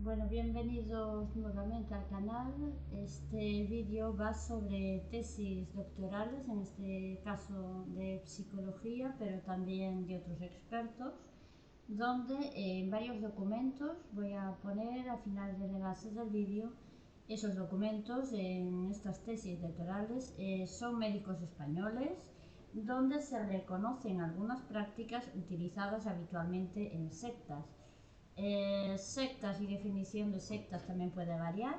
Bueno, bienvenidos nuevamente al canal. Este vídeo va sobre tesis doctorales, en este caso de psicología, pero también de otros expertos, donde en varios documentos voy a poner al final del enlace del vídeo. Esos documentos en estas tesis doctorales son médicos españoles, donde se reconocen algunas prácticas utilizadas habitualmente en sectas. Sectas y definición de sectas también puede variar,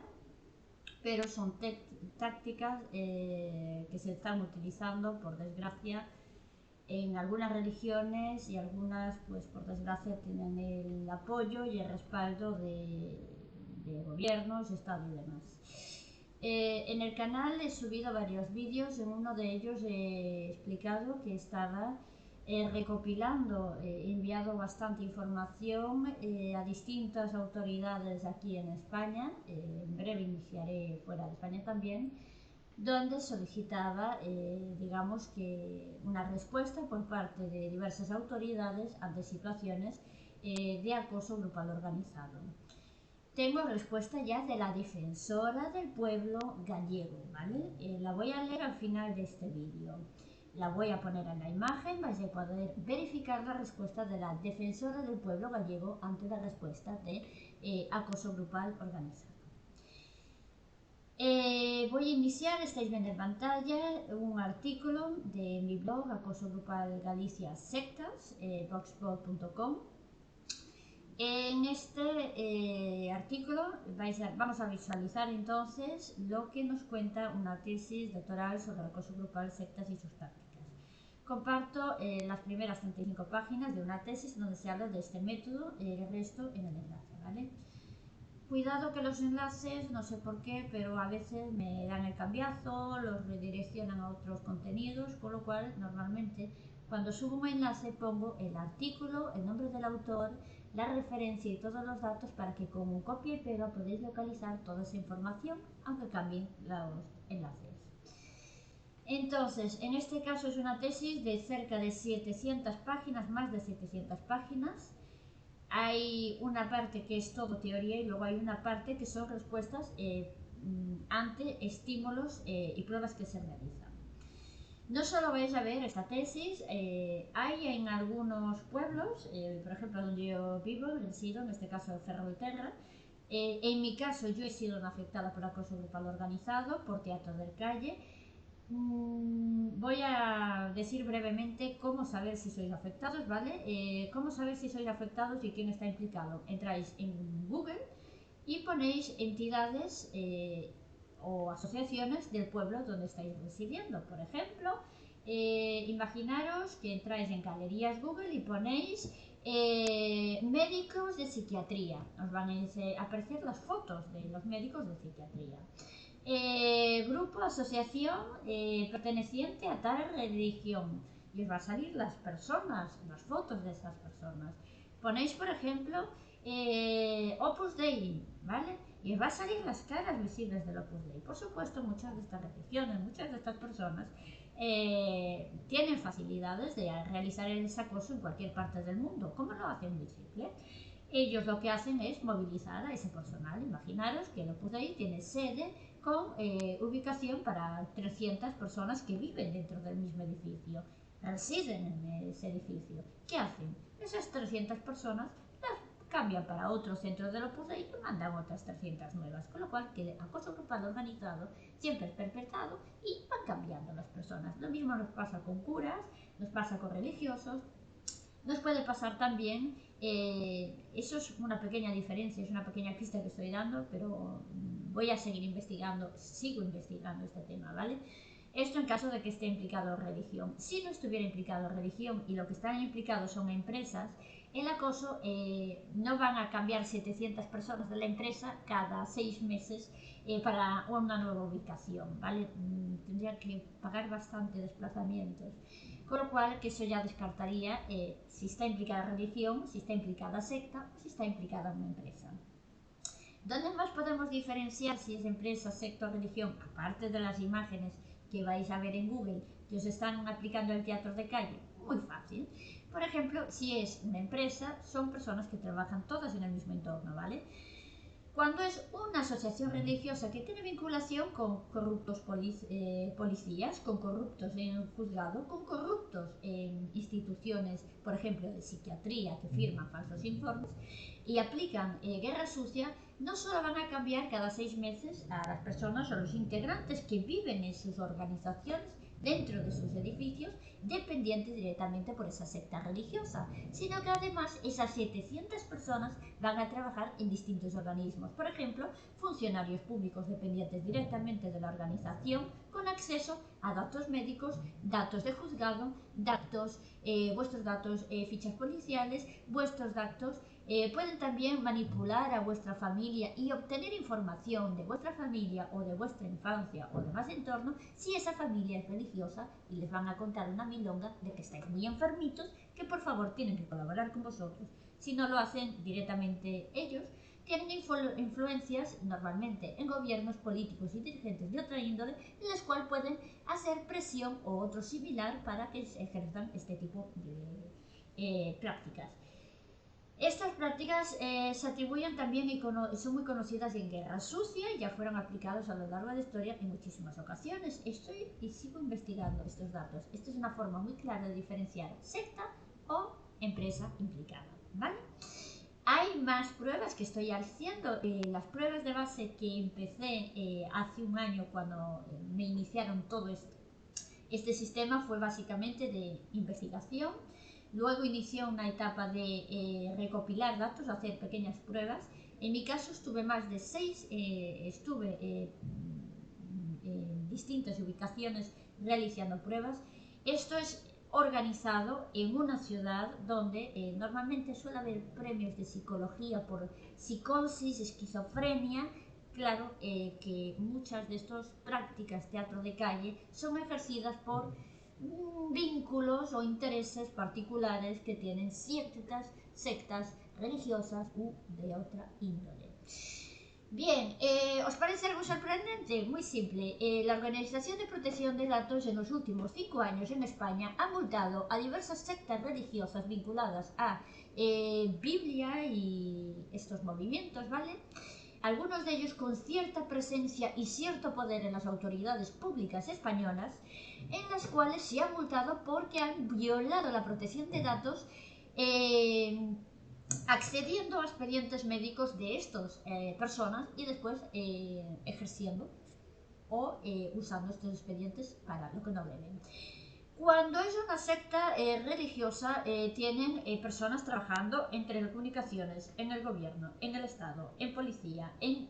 pero son tácticas que se están utilizando, por desgracia, en algunas religiones, y algunas, pues por desgracia, tienen el apoyo y el respaldo de gobiernos, Estado y demás. En el canal he subido varios vídeos. En uno de ellos he explicado que estaba recopilando, he enviado bastante información a distintas autoridades aquí en España, en breve iniciaré fuera de España también, donde solicitaba, digamos, que una respuesta por parte de diversas autoridades ante situaciones de acoso grupal organizado. Tengo respuesta ya de la defensora del pueblo gallego, ¿vale? La voy a leer al final de este vídeo. La voy a poner en la imagen, vais a poder verificar la respuesta de la defensora del pueblo gallego ante la respuesta de acoso grupal organizado. Voy a iniciar, estáis viendo en pantalla, un artículo de mi blog Acoso Grupal Galicia Sectas, blogspot.com. En este artículo vamos a visualizar entonces lo que nos cuenta una tesis doctoral sobre acoso grupal, sectas y sus tácticas. Comparto las primeras 35 páginas de una tesis donde se habla de este método, el resto en el enlace, ¿vale? Cuidado que los enlaces, no sé por qué, pero a veces me dan el cambiazo, los redireccionan a otros contenidos, con lo cual normalmente cuando subo un enlace pongo el artículo, el nombre del autor, la referencia y todos los datos para que con un copia y pega podéis localizar toda esa información, aunque cambien los enlaces. Entonces, en este caso es una tesis de cerca de 700 páginas, más de 700 páginas. Hay una parte que es todo teoría y luego hay una parte que son respuestas ante estímulos y pruebas que se realizan. No solo vais a ver esta tesis, hay en algunos pueblos, por ejemplo donde yo vivo, resido, en este caso Ferrolterra. En mi caso yo he sido afectada por acoso grupal organizado, por teatro de calle. Voy a decir brevemente cómo saber si sois afectados, ¿vale? Cómo saber si sois afectados y quién está implicado. Entráis en Google y ponéis entidades o asociaciones del pueblo donde estáis residiendo. Por ejemplo, imaginaros que entráis en Galerías Google y ponéis médicos de psiquiatría. Os van a aparecer las fotos de los médicos de psiquiatría. Grupo, asociación perteneciente a tal religión, y os va a salir las personas, las fotos de esas personas. Ponéis, por ejemplo, Opus Dei, ¿vale? Y os va a salir las caras visibles del Opus Dei. Por supuesto, muchas de estas religiones, muchas de estas personas tienen facilidades de realizar el acoso en cualquier parte del mundo. ¿Cómo lo hacen? Muy simple. Ellos lo que hacen es movilizar a ese personal. Imaginaros que el Opus Dei tiene sede con ubicación para 300 personas que viven dentro del mismo edificio, residen en ese edificio. ¿Qué hacen? Esas 300 personas las cambian para otro centro del Opus Dei y mandan otras 300 nuevas, con lo cual que el acoso grupal organizado siempre es perpetrado y van cambiando las personas. Lo mismo nos pasa con curas, nos pasa con religiosos. Nos puede pasar también, eso es una pequeña diferencia, es una pequeña pista que estoy dando, pero voy a seguir investigando, sigo investigando este tema, ¿vale? Esto en caso de que esté implicado religión. Si no estuviera implicado religión y lo que están implicados son empresas, el acoso no van a cambiar 700 personas de la empresa cada 6 meses para una nueva ubicación, ¿vale? Tendría que pagar bastante desplazamientos. Con lo cual, que eso ya descartaría si está implicada religión, si está implicada secta o si está implicada una empresa. ¿Dónde más podemos diferenciar si es empresa, secta o religión? Aparte de las imágenes que vais a ver en Google que os están aplicando el teatro de calle. Muy fácil. Por ejemplo, si es una empresa, son personas que trabajan todas en el mismo entorno, ¿vale? Cuando es una asociación religiosa que tiene vinculación con corruptos policías, con corruptos en juzgado, con corruptos en instituciones, por ejemplo, de psiquiatría, que firman falsos informes y aplican guerra sucia, no solo van a cambiar cada 6 meses a las personas o los integrantes que viven en sus organizaciones dentro de sus edificios, dependientes directamente por esa secta religiosa, sino que además esas 700 personas van a trabajar en distintos organismos, por ejemplo, funcionarios públicos dependientes directamente de la organización, con acceso a datos médicos, datos de juzgado, vuestros datos, fichas policiales, vuestros datos. Pueden también manipular a vuestra familia y obtener información de vuestra familia o de vuestra infancia o demás entorno si esa familia es religiosa, y les van a contar una milonga de que estáis muy enfermitos, que por favor tienen que colaborar con vosotros. Si no lo hacen directamente ellos, tienen influencias normalmente en gobiernos políticos y dirigentes de otra índole, en las cuales pueden hacer presión o otro similar para que se ejerzan este tipo de prácticas. Estas prácticas se atribuyen también y son muy conocidas en guerra sucia y ya fueron aplicados a lo largo de la historia en muchísimas ocasiones. Estoy y sigo investigando estos datos. Esta es una forma muy clara de diferenciar secta o empresa implicada, ¿vale? Hay más pruebas que estoy haciendo. Las pruebas de base que empecé hace un año cuando me iniciaron todo este sistema fue básicamente de investigación. Luego inició una etapa de recopilar datos, hacer pequeñas pruebas. En mi caso estuve más de 6, en distintas ubicaciones realizando pruebas. Esto es organizado en una ciudad donde normalmente suele haber premios de psicología por psicosis, esquizofrenia. Claro que muchas de estas prácticas teatro de calle son ejercidas por vínculos o intereses particulares que tienen ciertas sectas religiosas u de otra índole. Bien, ¿os parece algo sorprendente? Muy simple. La Organización de Protección de Datos en los últimos 5 años en España ha multado a diversas sectas religiosas vinculadas a Biblia y estos movimientos, ¿vale? Algunos de ellos con cierta presencia y cierto poder en las autoridades públicas españolas, en las cuales se ha multado porque han violado la protección de datos accediendo a expedientes médicos de estas personas y después ejerciendo o usando estos expedientes para lo que no deben. Cuando es una secta religiosa, tienen personas trabajando en telecomunicaciones, en el gobierno, en el Estado, en policía, en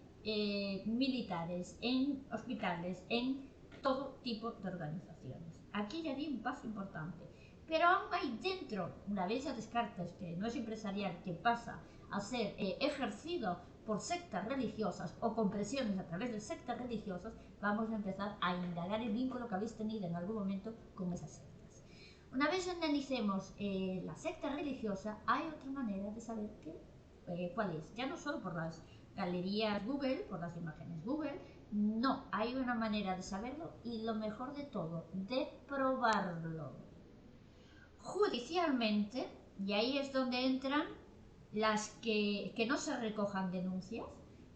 militares, en hospitales, en todo tipo de organizaciones. Aquí ya di un paso importante. Pero aún hay dentro, una vez ya descartes que no es empresarial, que pasa a ser ejercido por sectas religiosas o con presiones a través de sectas religiosas, vamos a empezar a indagar el vínculo que habéis tenido en algún momento con esas sectas. Una vez analicemos la secta religiosa, hay otra manera de saber cuál es. Ya no solo por las galerías Google, por las imágenes Google, no, hay una manera de saberlo y lo mejor de todo, de probarlo judicialmente, y ahí es donde entran las que no se recojan denuncias,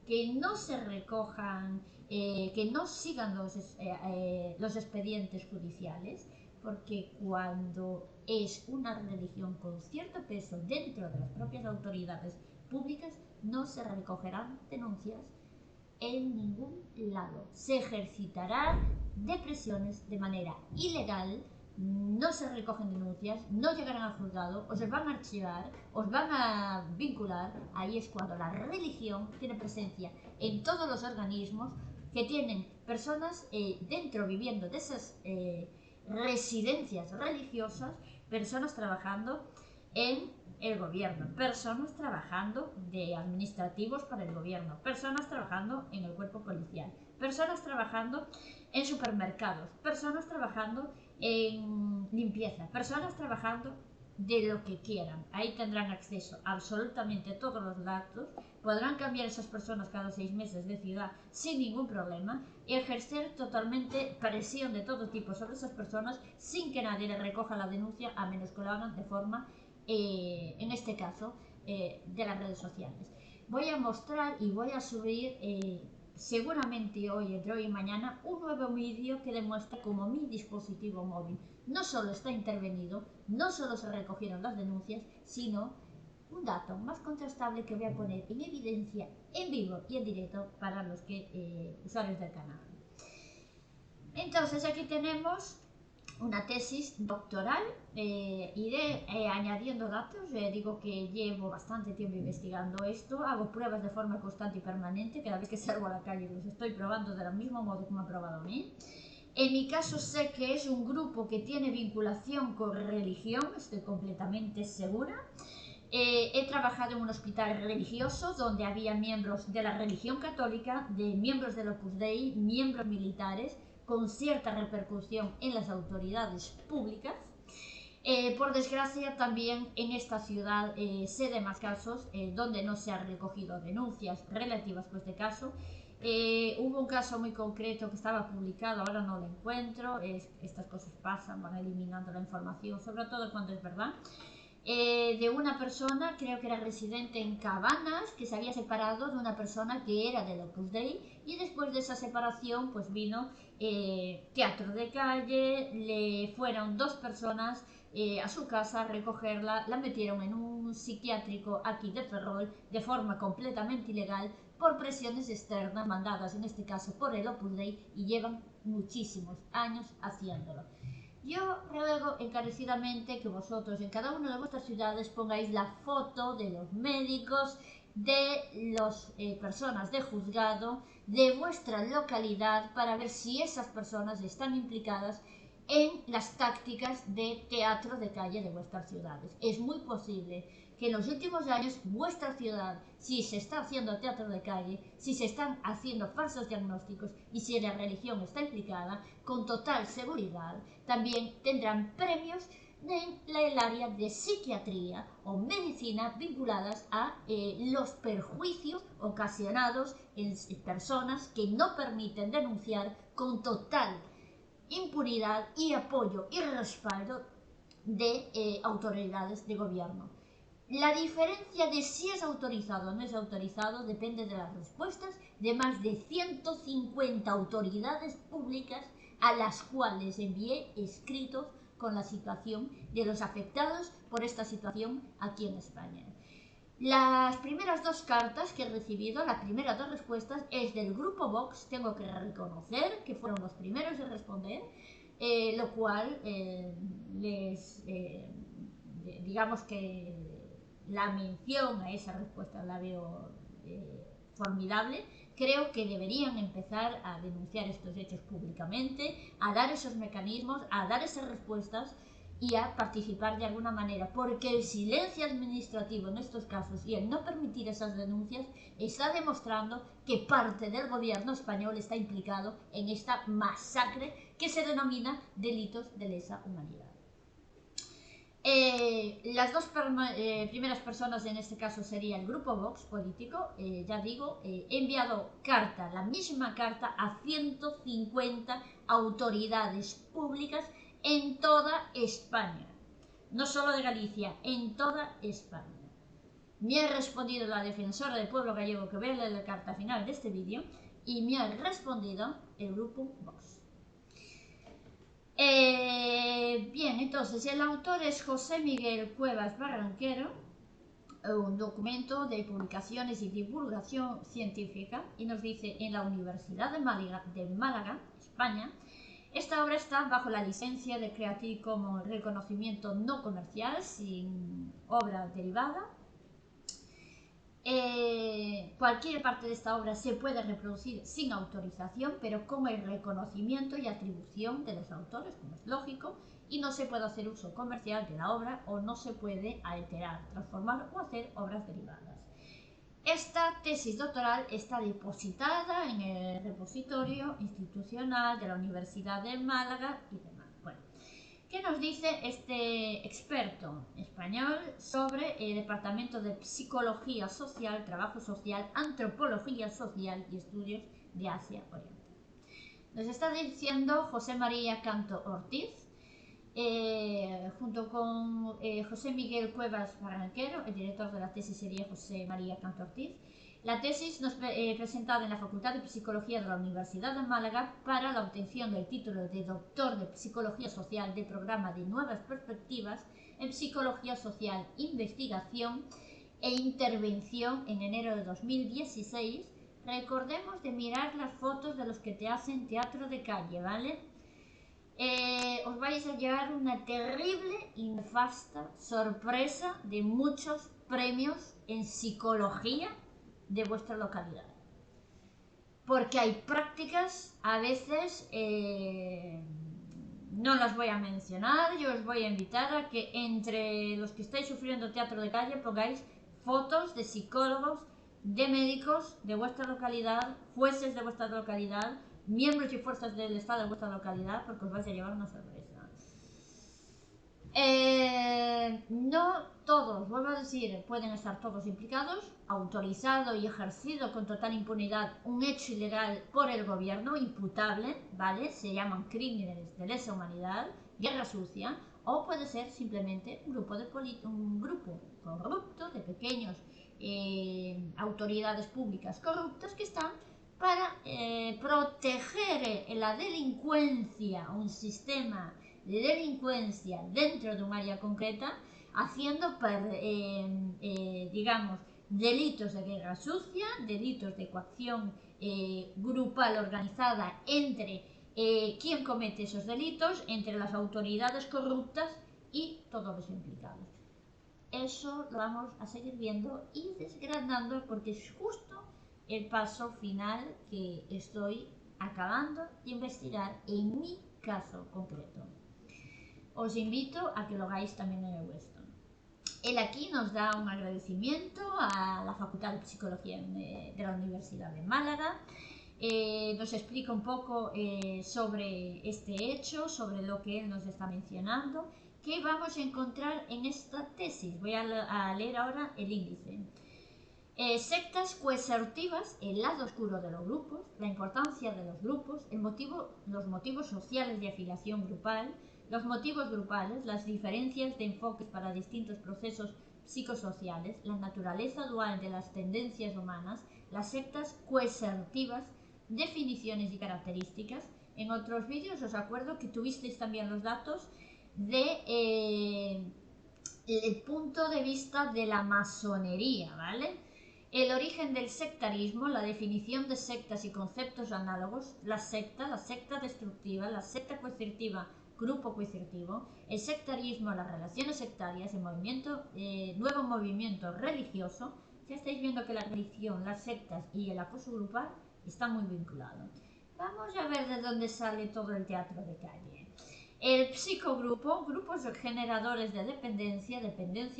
que no se recojan, que no sigan los expedientes judiciales, porque cuando es una religión con cierto peso dentro de las propias autoridades públicas, no se recogerán denuncias en ningún lado. Se ejercitarán depresiones de manera ilegal, no se recogen denuncias, no llegarán al juzgado, os van a archivar, os van a vincular. Ahí es cuando la religión tiene presencia en todos los organismos que tienen personas dentro viviendo de esas residencias religiosas, personas trabajando en el gobierno, personas trabajando de administrativos para el gobierno, personas trabajando en el cuerpo policial, personas trabajando en supermercados, personas trabajando en limpieza, personas trabajando de lo que quieran. Ahí tendrán acceso a absolutamente todos los datos, podrán cambiar esas personas cada 6 meses de ciudad sin ningún problema y ejercer totalmente presión de todo tipo sobre esas personas sin que nadie les recoja la denuncia, a menos que lo hagan de forma en este caso de las redes sociales. voy a mostrar y voy a subir seguramente hoy, entre hoy y mañana, un nuevo vídeo que demuestra cómo mi dispositivo móvil no solo está intervenido, no solo se recogieron las denuncias, sino un dato más contrastable que voy a poner en evidencia en vivo y en directo para los usuarios del canal. Entonces aquí tenemos una tesis doctoral, iré añadiendo datos, digo que llevo bastante tiempo investigando esto, hago pruebas de forma constante y permanente, cada vez que salgo a la calle los estoy probando del mismo modo que me ha probado a mí. En mi caso sé que es un grupo que tiene vinculación con religión, estoy completamente segura. He trabajado en un hospital religioso donde había miembros de la religión católica, de miembros del Opus Dei, miembros militares, con cierta repercusión en las autoridades públicas. Por desgracia, también en esta ciudad sé de más casos donde no se han recogido denuncias relativas a este caso. Hubo un caso muy concreto que estaba publicado, ahora no lo encuentro, estas cosas pasan, van eliminando la información, sobre todo cuando es verdad. De una persona, creo que era residente en Cabanas, que se había separado de una persona que era del Opus Dei, y después de esa separación pues vino teatro de calle, le fueron 2 personas a su casa a recogerla, la metieron en un psiquiátrico aquí de Ferrol de forma completamente ilegal por presiones externas mandadas en este caso por el Opus Dei, y llevan muchísimos años haciéndolo. Yo ruego encarecidamente que vosotros en cada una de vuestras ciudades pongáis la foto de los médicos, de las personas de juzgado, de vuestra localidad, para ver si esas personas están implicadas en las tácticas de teatro de calle de vuestras ciudades. Es muy posible que en los últimos años vuestra ciudad, si se está haciendo teatro de calle, si se están haciendo falsos diagnósticos y si la religión está implicada, con total seguridad también tendrán premios en el área de psiquiatría o medicina vinculadas a los perjuicios ocasionados en personas que no permiten denunciar con total impunidad y apoyo y respaldo de autoridades de gobierno. La diferencia de si es autorizado o no es autorizado depende de las respuestas de más de 150 autoridades públicas a las cuales envié escritos con la situación de los afectados por esta situación aquí en España. Las primeras 2 cartas que he recibido, las primeras 2 respuestas, es del grupo Vox. Tengo que reconocer que fueron los primeros en responder, lo cual digamos que la mención a esa respuesta la veo formidable. Creo que deberían empezar a denunciar estos hechos públicamente, a dar esos mecanismos, a dar esas respuestas y a participar de alguna manera, porque el silencio administrativo en estos casos y el no permitir esas denuncias está demostrando que parte del gobierno español está implicado en esta masacre que se denomina delitos de lesa humanidad. Las 2 primeras personas en este caso sería el grupo Vox político. Ya digo, he enviado la misma carta a 150 autoridades públicas en toda España, no solo de Galicia, en toda España. Me ha respondido la defensora del pueblo gallego, que voy a leer la carta final de este vídeo, y me ha respondido el grupo Vox. Bien, entonces el autor es José Miguel Cuevas Barranquero, un documento de publicaciones y divulgación científica, y nos dice: en la Universidad de Málaga, España, esta obra está bajo la licencia de Creative Commons reconocimiento no comercial, sin obra derivada. Cualquier parte de esta obra se puede reproducir sin autorización, pero con el reconocimiento y atribución de los autores, como es lógico, y no se puede hacer uso comercial de la obra, o no se puede alterar, transformar o hacer obras derivadas. Esta tesis doctoral está depositada en el repositorio institucional de la Universidad de Málaga y demás. Bueno, ¿qué nos dice este experto español sobre el Departamento de Psicología Social, Trabajo Social, Antropología Social y Estudios de Asia Oriental? Nos está diciendo José María Canto Ortiz junto con José Miguel Cuevas Barranquero, el director de la tesis sería José María Canto Ortiz. La tesis presentada en la Facultad de Psicología de la Universidad de Málaga para la obtención del título de Doctor de Psicología Social del programa de Nuevas Perspectivas en Psicología Social, Investigación e Intervención en enero de 2016. Recordemos de mirar las fotos de los que te hacen teatro de calle, ¿vale? Os vais a llevar una terrible y nefasta sorpresa de muchos premios en psicología de vuestra localidad. Porque hay prácticas, a veces no las voy a mencionar, yo os voy a invitar a que entre los que estáis sufriendo teatro de calle pongáis fotos de psicólogos, de médicos de vuestra localidad, jueces de vuestra localidad, miembros y fuerzas del Estado de vuestra localidad, porque os vais a llevar una sorpresa. No todos, vuelvo a decir, pueden estar todos implicados. Autorizado y ejercido con total impunidad un hecho ilegal por el gobierno, imputable, ¿vale? Se llaman crímenes de lesa humanidad, guerra sucia, o puede ser simplemente un grupo corrupto de pequeños autoridades públicas corruptas que están para proteger la delincuencia, un sistema de delincuencia dentro de un área concreta, haciendo, digamos, delitos de guerra sucia, delitos de coacción grupal organizada entre quien comete esos delitos, entre las autoridades corruptas y todos los implicados. Eso lo vamos a seguir viendo y desgranando porque es justo el paso final que estoy acabando de investigar en mi caso concreto. Os invito a que lo hagáis también en el vuestro. Él aquí nos da un agradecimiento a la Facultad de Psicología de la Universidad de Málaga. Nos explica un poco sobre este hecho, sobre lo que él nos está mencionando, que vamos a encontrar en esta tesis. Voy a leer ahora el índice. Sectas coercitivas, el lado oscuro de los grupos, la importancia de los grupos, los motivos sociales de afiliación grupal, los motivos grupales, las diferencias de enfoques para distintos procesos psicosociales, la naturaleza dual de las tendencias humanas, las sectas coercitivas, definiciones y características. En otros vídeos os acuerdo que tuvisteis también los datos de el punto de vista de la masonería, ¿vale? El origen del sectarismo, la definición de sectas y conceptos análogos, la secta destructiva, la secta coercitiva, grupo coercitivo, el sectarismo, las relaciones sectarias, el nuevo movimiento religioso. Ya estáis viendo que la religión, las sectas y el acoso grupal están muy vinculados. Vamos a ver de dónde sale todo el teatro de calle. El psicogrupo, grupos generadores de dependencia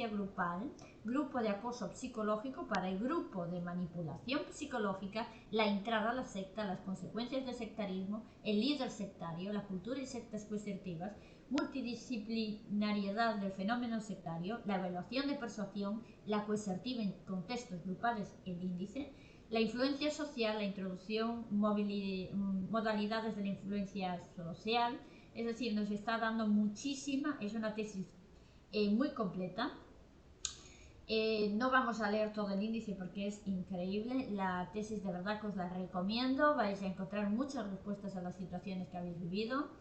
grupal, grupo de acoso psicológico para el grupo de manipulación psicológica, la entrada a la secta, las consecuencias del sectarismo, el líder sectario, la cultura y sectas coercitivas, multidisciplinariedad del fenómeno sectario, la evaluación de persuasión, la coercitiva en contextos grupales, el índice, la influencia social, la introducción, modalidades de la influencia social. Es decir, nos está dando muchísima, es una tesis muy completa. No vamos a leer todo el índice porque es increíble. La tesis de verdad que os la recomiendo. Vais a encontrar muchas respuestas a las situaciones que habéis vivido.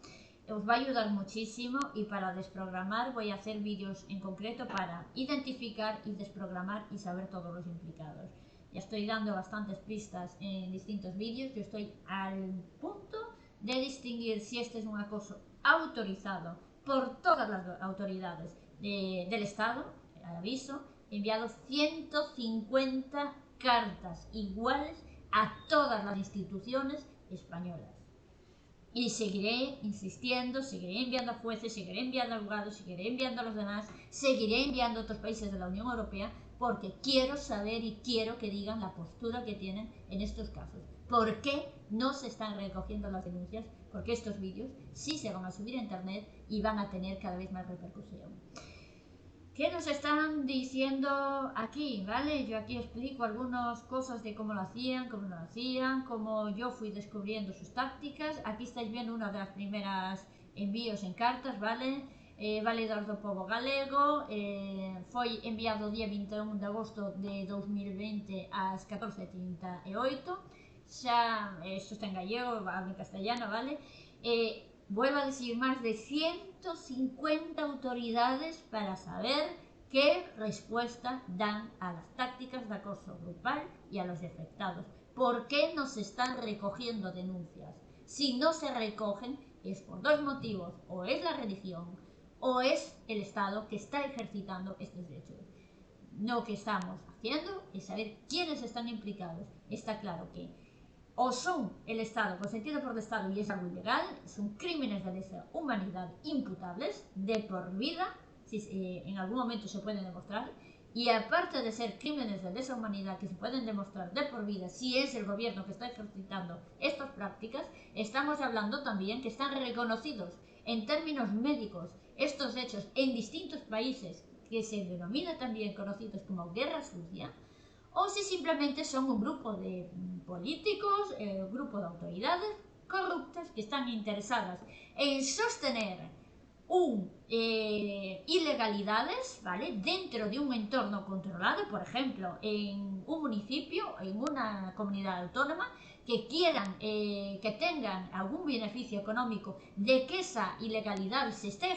Os va a ayudar muchísimo y para desprogramar voy a hacer vídeos en concreto para identificar y desprogramar y saber todos los implicados. Ya estoy dando bastantes pistas en distintos vídeos. Yo estoy al punto de distinguir si este es un acoso autorizado por todas las autoridades del Estado, al aviso. He enviado 150 cartas iguales a todas las instituciones españolas. Y seguiré insistiendo, seguiré enviando a jueces, seguiré enviando a abogados, seguiré enviando a los demás, seguiré enviando a otros países de la Unión Europea porque quiero saber y quiero que digan la postura que tienen en estos casos. ¿Por qué no se están recogiendo las denuncias? Porque estos vídeos sí se van a subir a internet y van a tener cada vez más repercusión. ¿Qué nos están diciendo aquí? ¿Vale? Yo aquí explico algunas cosas de cómo lo hacían, cómo no lo hacían, cómo yo fui descubriendo sus tácticas. Aquí estáis viendo una de las primeras envíos en cartas, ¿vale? valedor do pobo galego, foi enviado o día 21 de agosto de 2020 ás 14:38, xa, isto está en gallego, en castellano, vale? Vuelvo a decir, más de 150 autoridades para saber qué respuesta dan a las tácticas de acoso grupal y a los afectados. ¿Por qué no se están recogiendo denuncias? Si no se recogen es por dos motivos, o es la religión o es el Estado que está ejercitando estos derechos. Lo que estamos haciendo es saber quiénes están implicados. Está claro que o son el Estado, consentido por el Estado y es algo ilegal, son crímenes de lesa humanidad imputables de por vida, si en algún momento se pueden demostrar, y aparte de ser crímenes de lesa humanidad que se pueden demostrar de por vida si es el gobierno que está ejercitando estas prácticas, estamos hablando también que están reconocidos en términos médicos estos hechos en distintos países que se denominan también conocidos como guerra sucia, o si simplemente son un grupo de políticos, un grupo de autoridades corruptas que están interesadas en sostener ilegalidades, ¿vale?, dentro de un entorno controlado, por ejemplo, en un municipio, en una comunidad autónoma, que quieran, que tengan algún beneficio económico de que esa ilegalidad se esté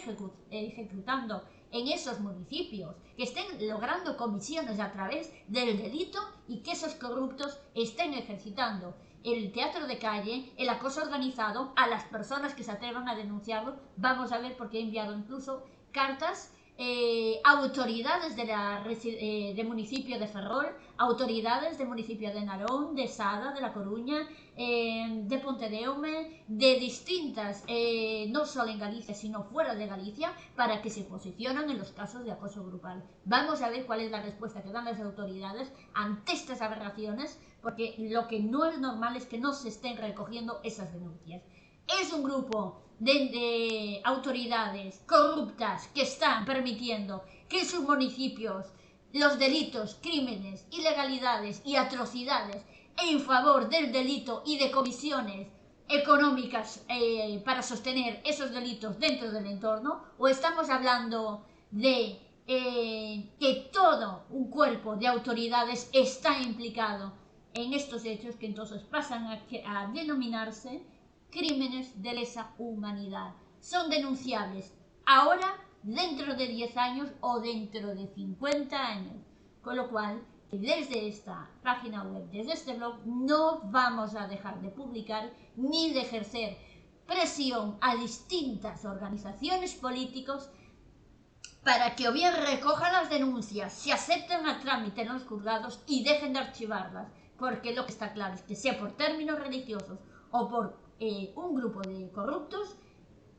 ejecutando en esos municipios, que estén logrando comisiones a través del delito y que esos corruptos estén ejercitando el teatro de calle, el acoso organizado a las personas que se atrevan a denunciarlo. Vamos a ver, porque he enviado incluso cartas a autoridades de municipio de Ferrol, autoridades de municipio de Narón, de Sada, de La Coruña, de Pontedeume, de distintas, no solo en Galicia, sino fuera de Galicia, para que se posicionen en los casos de acoso grupal. Vamos a ver cuál es la respuesta que dan las autoridades ante estas aberraciones, porque lo que no es normal es que no se estén recogiendo esas denuncias. Es un grupo de autoridades corruptas que están permitiendo que en sus municipios los delitos, crímenes, ilegalidades y atrocidades en favor del delito y de comisiones económicas para sostener esos delitos dentro del entorno, o estamos hablando de que todo un cuerpo de autoridades está implicado en estos hechos que entonces pasan a denominarse crímenes de lesa humanidad. Son denunciables ahora, dentro de 10 años o dentro de 50 años. Con lo cual, desde esta página web, desde este blog, no vamos a dejar de publicar ni de ejercer presión a distintas organizaciones políticas para que o bien recojan las denuncias, se acepten a trámite en los juzgados y dejen de archivarlas, porque lo que está claro es que sea por términos religiosos o por un grupo de corruptos,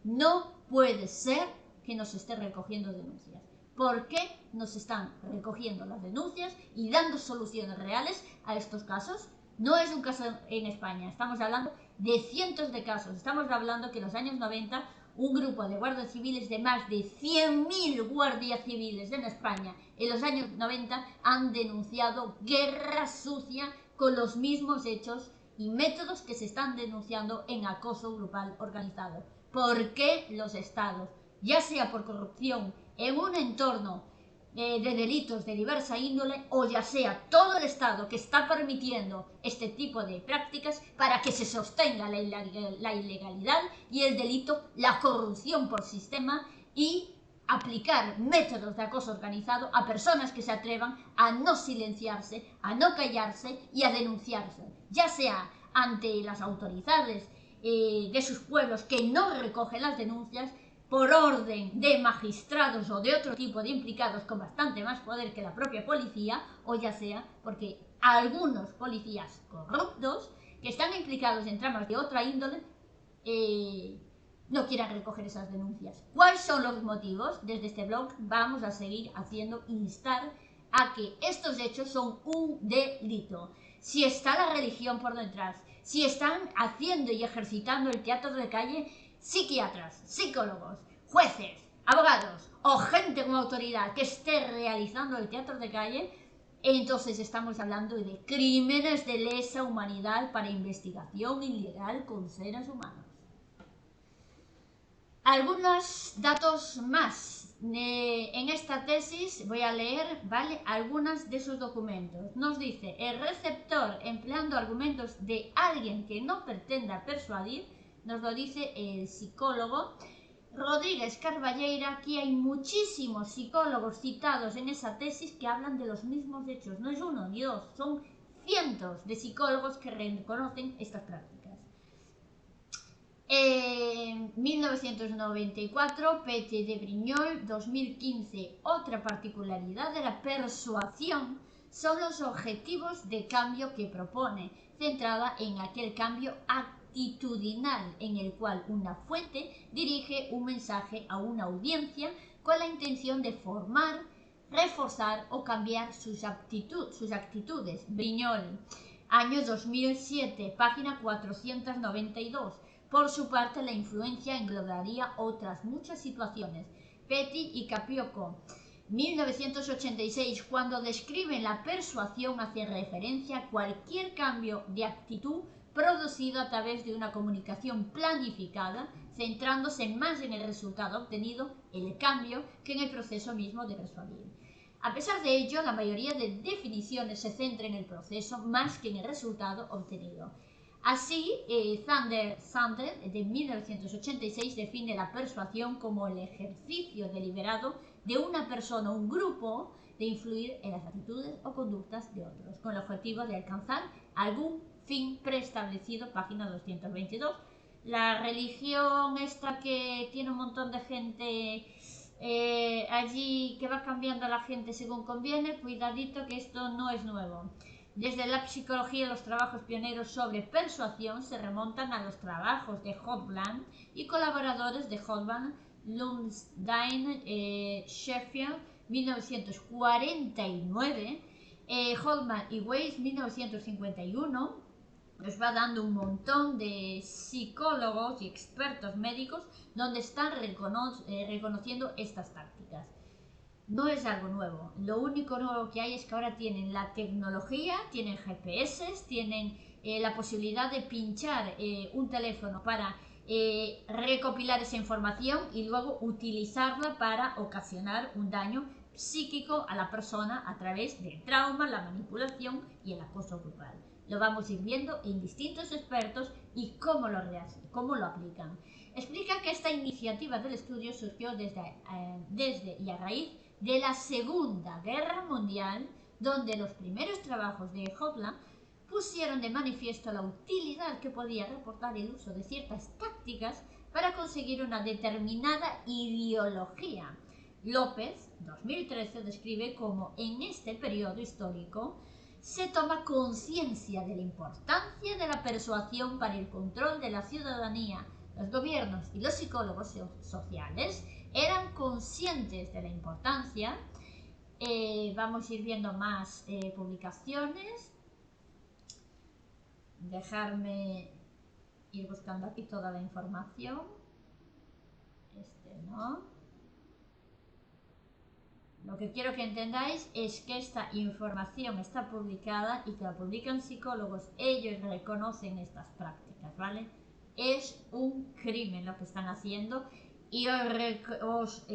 no puede ser que nos esté recogiendo denuncias. ¿Por qué nos están recogiendo las denuncias y dando soluciones reales a estos casos? No es un caso en España, estamos hablando de cientos de casos. Estamos hablando que en los años 90 un grupo de guardias civiles, de más de 100.000 guardias civiles en España en los años 90, han denunciado guerra sucia con los mismos hechos y métodos que se están denunciando en acoso grupal organizado. ¿Por qué los estados, ya sea por corrupción en un entorno de delitos de diversa índole, o ya sea todo el Estado que está permitiendo este tipo de prácticas para que se sostenga la ilegalidad y el delito, la corrupción por sistema, y aplicar métodos de acoso organizado a personas que se atrevan a no silenciarse, a no callarse y a denunciarse, ya sea ante las autoridades de sus pueblos que no recogen las denuncias, por orden de magistrados o de otro tipo de implicados con bastante más poder que la propia policía, o ya sea porque algunos policías corruptos que están implicados en tramas de otra índole no quieran recoger esas denuncias. ¿Cuáles son los motivos? Desde este blog vamos a seguir haciendo instar a que estos hechos son un delito. Si está la religión por detrás, si están haciendo y ejercitando el teatro de calle psiquiatras, psicólogos, jueces, abogados o gente con autoridad que esté realizando el teatro de calle, entonces estamos hablando de crímenes de lesa humanidad para investigación ilegal con seres humanos. Algunos datos más. En esta tesis voy a leer, ¿vale?, algunos de sus documentos. Nos dice: el receptor empleando argumentos de alguien que no pretenda persuadir, nos lo dice el psicólogo Rodríguez Carballeira. Aquí hay muchísimos psicólogos citados en esa tesis que hablan de los mismos hechos. No es uno ni dos, son cientos de psicólogos que reconocen estas prácticas. En 1994, Petit de Brignol. 2015, otra particularidad de la persuasión son los objetivos de cambio que propone, centrada en aquel cambio actitudinal en el cual una fuente dirige un mensaje a una audiencia con la intención de formar, reforzar o cambiar sus actitudes. Brignol, año 2007, página 492. Por su parte, la influencia englobaría otras muchas situaciones. Petit y Capioco, 1986, cuando describen la persuasión, hacen referencia a cualquier cambio de actitud producido a través de una comunicación planificada, centrándose más en el resultado obtenido, el cambio, que en el proceso mismo de persuadir. A pesar de ello, la mayoría de definiciones se centra en el proceso más que en el resultado obtenido. Así, Sander, de 1986, define la persuasión como el ejercicio deliberado de una persona o un grupo de influir en las actitudes o conductas de otros, con el objetivo de alcanzar algún fin preestablecido, página 222. La religión esta que tiene un montón de gente allí, que va cambiando a la gente según conviene, cuidadito que esto no es nuevo. Desde la psicología, los trabajos pioneros sobre persuasión se remontan a los trabajos de Hobsbawm y colaboradores de Hobsbawm, Lumsdaine, Sheffield, 1949, Holman y Weiss, 1951. Nos va dando un montón de psicólogos y expertos médicos donde están reconociendo estas tácticas. No es algo nuevo. Lo único nuevo que hay es que ahora tienen la tecnología, tienen GPS, tienen la posibilidad de pinchar un teléfono para recopilar esa información y luego utilizarla para ocasionar un daño psíquico a la persona a través del trauma, la manipulación y el acoso grupal. Lo vamos a ir viendo en distintos expertos y cómo lo aplican. Explica que esta iniciativa del estudio surgió desde y a raíz de la Segunda Guerra Mundial, donde los primeros trabajos de Hobsbawm pusieron de manifiesto la utilidad que podía reportar el uso de ciertas tácticas para conseguir una determinada ideología. López, 2013, describe cómo en este periodo histórico se toma conciencia de la importancia de la persuasión para el control de la ciudadanía. Los gobiernos y los psicólogos sociales eran conscientes de la importancia. Vamos a ir viendo más publicaciones. Dejarme ir buscando aquí toda la información. No. Lo que quiero que entendáis es que esta información está publicada y que la publican psicólogos. Ellos reconocen estas prácticas, ¿vale? Es un crimen lo que están haciendo. Y os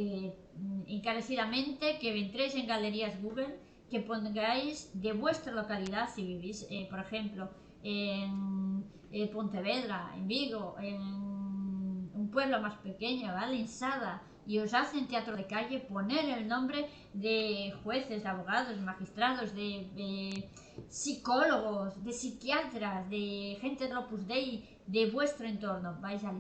encarecidamente que entréis en galerías Google, que pongáis de vuestra localidad, si vivís, por ejemplo, en Pontevedra, en Vigo, en un pueblo más pequeño, ¿vale?, en Sada, y os hacen teatro de calle, poner el nombre de jueces, de abogados, de magistrados, de psicólogos, de psiquiatras, de gente del Opus Dei de vuestro entorno. Vais a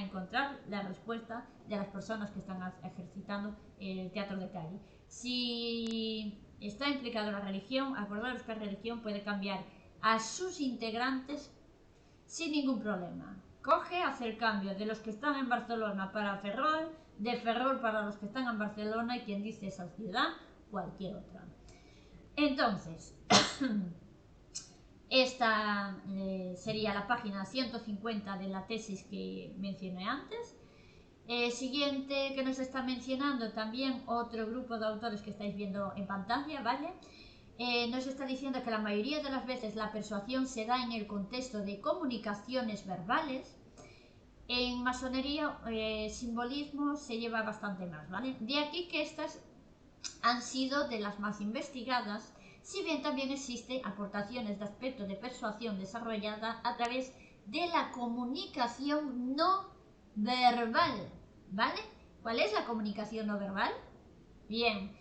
encontrar la respuesta de las personas que están ejercitando el teatro de calle. Si está implicada la religión, acordaros que la religión puede cambiar a sus integrantes sin ningún problema. Coge, hace el cambio de los que están en Barcelona para Ferrol, de Ferrol para los que están en Barcelona, y quien dice esa ciudad, cualquier otra. Entonces, esta sería la página 150 de la tesis que mencioné antes. Siguiente que nos está mencionando también otro grupo de autores que estáis viendo en pantalla, ¿vale? Nos está diciendo que la mayoría de las veces la persuasión se da en el contexto de comunicaciones verbales En masonería, simbolismo se lleva bastante más, ¿vale? De aquí que estas han sido de las más investigadas, si bien también existen aportaciones de aspecto de persuasión desarrollada a través de la comunicación no verbal, ¿vale? ¿Cuál es la comunicación no verbal? Bien,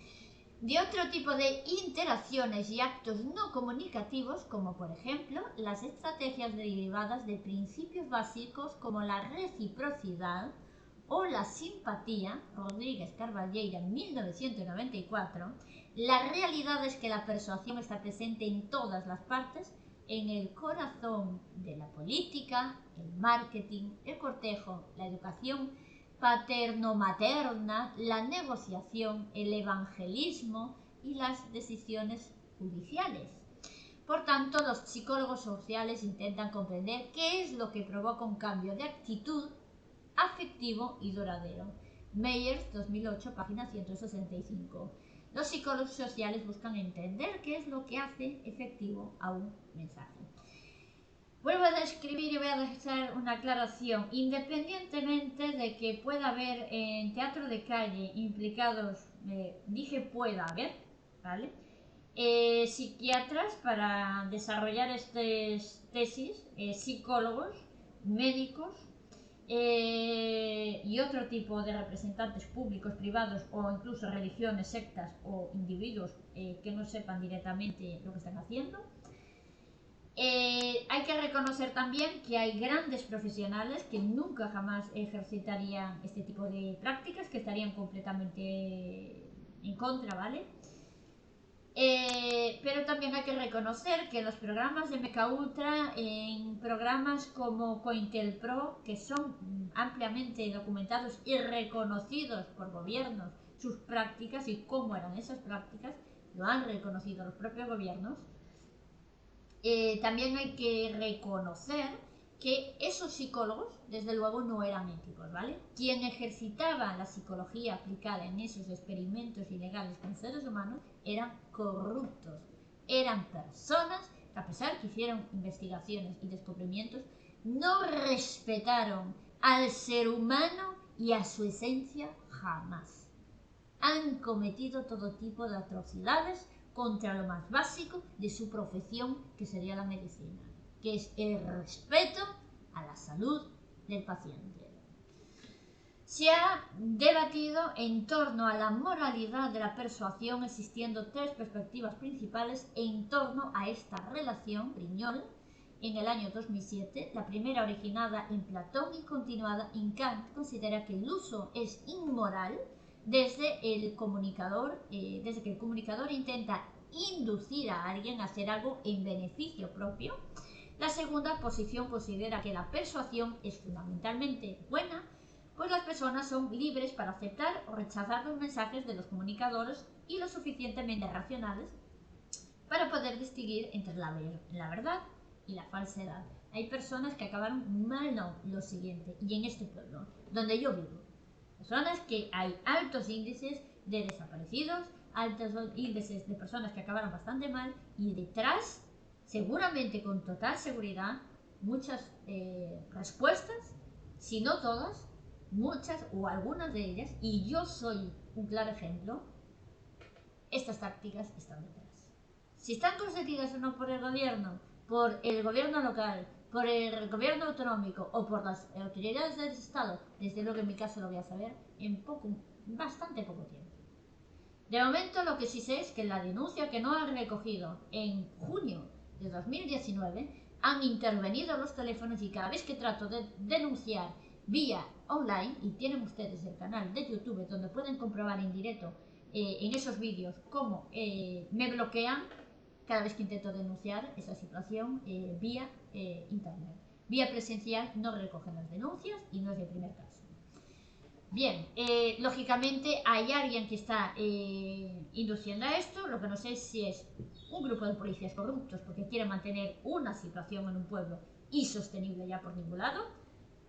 de otro tipo de interacciones y actos no comunicativos, como por ejemplo las estrategias derivadas de principios básicos como la reciprocidad o la simpatía, Rodríguez Carballeira, 1994, la realidad es que la persuasión está presente en todas las partes, en el corazón de la política, el marketing, el cortejo, la educación paterno-materna, la negociación, el evangelismo y las decisiones judiciales. Por tanto, los psicólogos sociales intentan comprender qué es lo que provoca un cambio de actitud afectivo y duradero. Meyers, 2008, página 165. Los psicólogos sociales buscan entender qué es lo que hace efectivo a un mensaje. Vuelvo a describir y voy a dejar una aclaración. Independientemente de que pueda haber en teatro de calle implicados, dije pueda haber, ¿vale? Psiquiatras para desarrollar estas tesis, psicólogos, médicos y otro tipo de representantes públicos, privados o incluso religiones, sectas o individuos que no sepan directamente lo que están haciendo. Hay que reconocer también que hay grandes profesionales que nunca jamás ejercitarían este tipo de prácticas, que estarían completamente en contra, ¿vale? Pero también hay que reconocer que los programas de MK Ultra, en programas como COINTELPRO, que son ampliamente documentados y reconocidos por gobiernos, sus prácticas y cómo eran esas prácticas, lo han reconocido los propios gobiernos. También hay que reconocer que esos psicólogos, desde luego, no eran éticos, ¿vale? Quien ejercitaba la psicología aplicada en esos experimentos ilegales con seres humanos eran corruptos, eran personas que, a pesar que hicieron investigaciones y descubrimientos, no respetaron al ser humano y a su esencia jamás. Han cometido todo tipo de atrocidades contra lo más básico de su profesión, que sería la medicina, que es el respeto a la salud del paciente. Se ha debatido en torno a la moralidad de la persuasión, existiendo tres perspectivas principales en torno a esta relación. Brignol, en el año 2007, la primera originada en Platón y continuada en Kant, considera que el uso es inmoral desde que el comunicador intenta inducir a alguien a hacer algo en beneficio propio. La segunda posición considera que la persuasión es fundamentalmente buena, pues las personas son libres para aceptar o rechazar los mensajes de los comunicadores y lo suficientemente racionales para poder distinguir entre la verdad y la falsedad. Hay personas que acabaron mal, no, lo siguiente, y en este pueblo, donde yo vivo, personas que hay altos índices de desaparecidos, altos índices de personas que acabaron bastante mal, y detrás, seguramente con total seguridad, muchas respuestas, si no todas, muchas o algunas de ellas, y yo soy un claro ejemplo, estas tácticas están detrás. Si están consentidas o no por el gobierno local, por el gobierno autonómico o por las autoridades del Estado, desde luego en mi caso lo voy a saber en bastante poco tiempo. De momento lo que sí sé es que la denuncia que no han recogido en junio de 2019 han intervenido los teléfonos, y cada vez que trato de denunciar vía online, y tienen ustedes el canal de YouTube donde pueden comprobar en directo en esos vídeos cómo me bloquean cada vez que intento denunciar esa situación vía internet. Vía presencial no recogen las denuncias y no es el primer caso. Bien, lógicamente hay alguien que está induciendo a esto. Lo que no sé si es un grupo de policías corruptos porque quieren mantener una situación en un pueblo insostenible ya por ningún lado.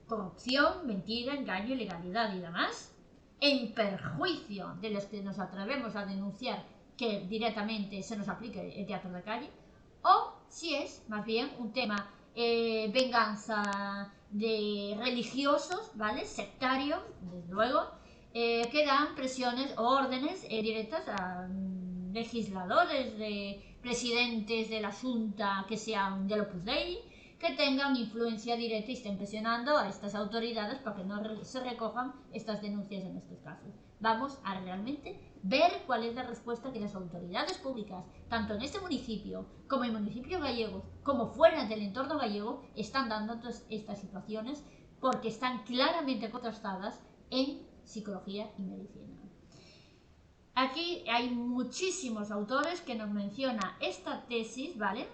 Corrupción, mentira, engaño, ilegalidad y demás, en perjuicio de los que nos atrevemos a denunciar que directamente se nos aplique el teatro de calle, o si es más bien un tema venganza de religiosos, ¿vale? Sectarios, desde luego, que dan presiones o órdenes directas a legisladores, de presidentes de la Junta que sean del Opus Dei, que tengan influencia directa y estén presionando a estas autoridades para que no se recojan estas denuncias en estos casos. Vamos a realmente ver cuál es la respuesta que las autoridades públicas, tanto en este municipio como en municipios gallegos, como fuera del entorno gallego, están dando estas situaciones porque están claramente contrastadas en psicología y medicina. Aquí hay muchísimos autores que nos mencionan esta tesis, ¿vale?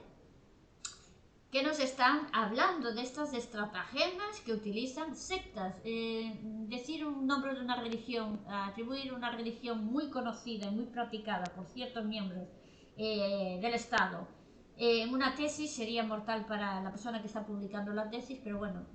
Que nos están hablando de estas estratagemas que utilizan sectas. Decir un nombre de una religión, atribuir una religión muy conocida y muy practicada por ciertos miembros del Estado en una tesis sería mortal para la persona que está publicando la tesis, pero bueno,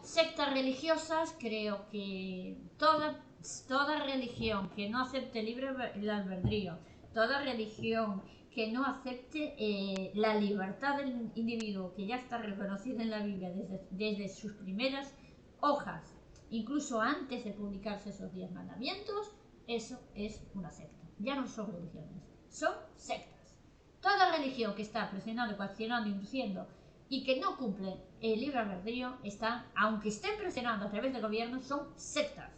sectas religiosas, creo que toda religión que no acepte el albedrío, toda religión que no acepte la libertad del individuo, que ya está reconocida en la Biblia desde sus primeras hojas, incluso antes de publicarse esos 10 mandamientos, eso es una secta. Ya no son religiones, son sectas. Toda religión que está presionando, coaccionando, induciendo y que no cumple el libre albedrío, aunque estén presionando a través del gobierno, son sectas.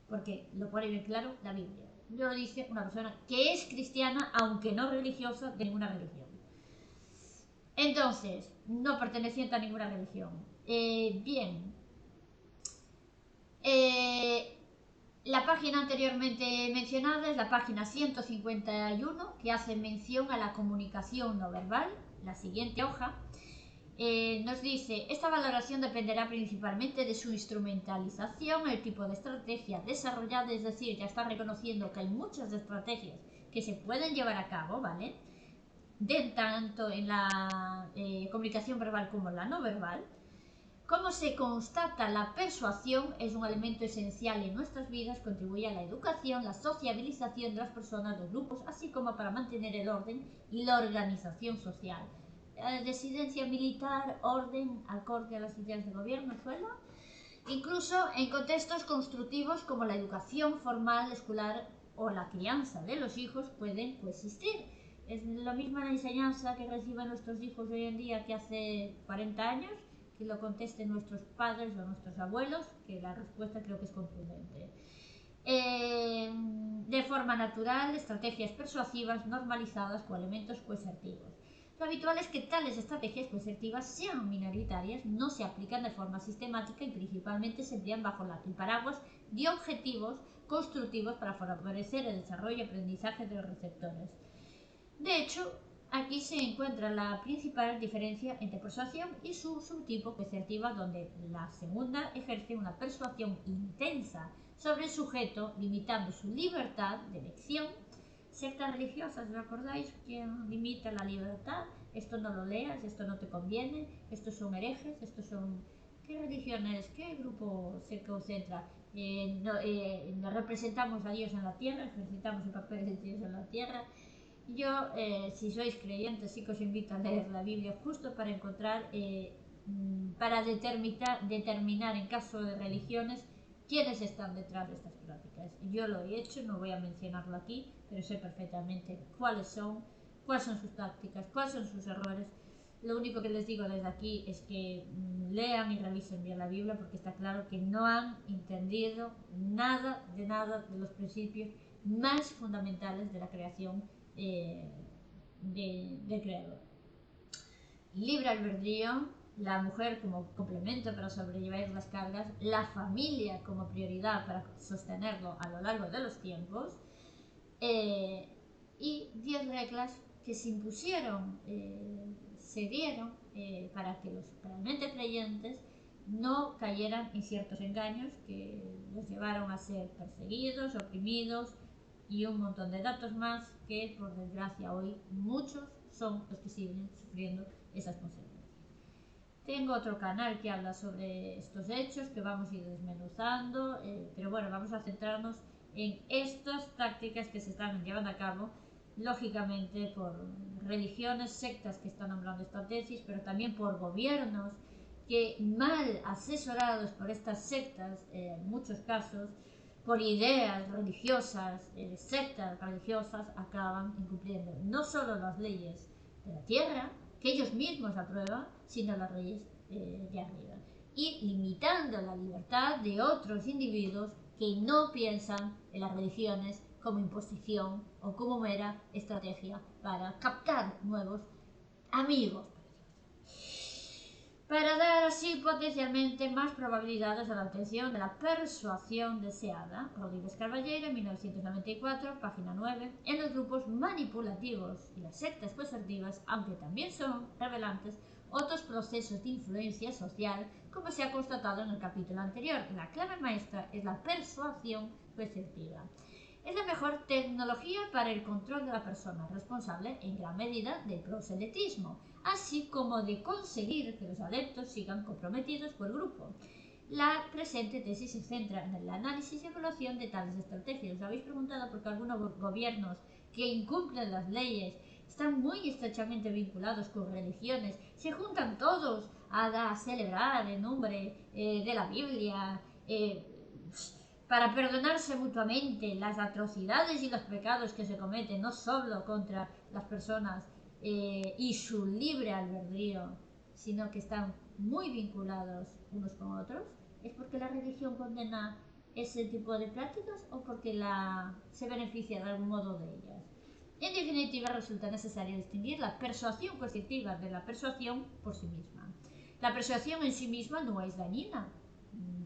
Porque lo pone bien claro la Biblia. Lo dice una persona que es cristiana, aunque no religiosa de ninguna religión. Entonces, no perteneciente a ninguna religión. Bien. La página anteriormente mencionada es la página 151, que hace mención a la comunicación no verbal. La siguiente hoja nos dice: esta valoración dependerá principalmente de su instrumentalización, el tipo de estrategia desarrollada, es decir, ya está reconociendo que hay muchas estrategias que se pueden llevar a cabo, ¿vale? Tanto en la comunicación verbal como en la no verbal. Cómo se constata la persuasión es un elemento esencial en nuestras vidas, contribuye a la educación, la sociabilización de las personas, los grupos, así como para mantener el orden y la organización social. Residencia militar, orden, acorde a las ideas de gobierno, suelo. Incluso en contextos constructivos como la educación formal, escolar o la crianza de los hijos pueden coexistir. Es la misma enseñanza que reciben nuestros hijos hoy en día que hace 40 años, que lo contesten nuestros padres o nuestros abuelos, que la respuesta creo que es contundente. De forma natural, estrategias persuasivas normalizadas con elementos coercitivos. Lo habitual es que tales estrategias coercitivas sean minoritarias, no se aplican de forma sistemática y principalmente se emplean bajo el paraguas de objetivos constructivos para favorecer el desarrollo y aprendizaje de los receptores. De hecho, aquí se encuentra la principal diferencia entre persuasión y su subtipo coercitiva, donde la segunda ejerce una persuasión intensa sobre el sujeto, limitando su libertad de elección. Sectas religiosas, ¿os acordáis? ¿Quién limita la libertad? Esto no lo leas, esto no te conviene, estos son herejes, estos son... ¿Qué religiones, qué grupo se concentra? Representamos a Dios en la tierra, ejercitamos el papel de Dios en la tierra. Yo, si sois creyentes, sí que os invito a leer la Biblia justo para encontrar, para determinar en caso de religiones quiénes están detrás de estas prácticas. Yo lo he hecho, no voy a mencionarlo aquí, pero sé perfectamente cuáles son sus tácticas, cuáles son sus errores. Lo único que les digo desde aquí es que lean y revisen bien la Biblia, porque está claro que no han entendido nada de los principios más fundamentales de la creación del creador. Libre albedrío, la mujer como complemento para sobrellevar las cargas, la familia como prioridad para sostenerlo a lo largo de los tiempos, y 10 reglas que se impusieron, se dieron para que los realmente creyentes no cayeran en ciertos engaños que los llevaron a ser perseguidos, oprimidos y un montón de datos más que, por desgracia, hoy muchos son los que siguen sufriendo esas consecuencias. Tengo otro canal que habla sobre estos hechos que vamos a ir desmenuzando, pero bueno, vamos a centrarnos en estas tácticas que se están llevando a cabo lógicamente por religiones, sectas que están hablando de esta tesis, pero también por gobiernos que, mal asesorados por estas sectas, en muchos casos, por ideas religiosas, sectas religiosas, acaban incumpliendo no solo las leyes de la tierra, que ellos mismos aprueban, sino las leyes de arriba, y limitando la libertad de otros individuos que no piensan en las religiones como imposición o como mera estrategia para captar nuevos amigos, para dar así potencialmente más probabilidades a la obtención de la persuasión deseada. Rodríguez Carballeira, 1994, página 9. En los grupos manipulativos y las sectas persuasivas, aunque también son revelantes otros procesos de influencia social, como se ha constatado en el capítulo anterior, la clave maestra es la persuasión coercitiva. Es la mejor tecnología para el control de la persona, responsable en gran medida del proselitismo, así como de conseguir que los adeptos sigan comprometidos por el grupo. La presente tesis se centra en el análisis y evaluación de tales estrategias. ¿Os habéis preguntado por qué algunos gobiernos que incumplen las leyes están muy estrechamente vinculados con religiones? Se juntan todos a celebrar en nombre de la Biblia, para perdonarse mutuamente las atrocidades y los pecados que se cometen, no solo contra las personas y su libre albedrío, sino que están muy vinculados unos con otros. ¿Es porque la religión condena ese tipo de prácticas o porque se beneficia de algún modo de ellas? En definitiva, resulta necesario distinguir la persuasión coercitiva de la persuasión por sí misma. La persuasión en sí misma no es dañina,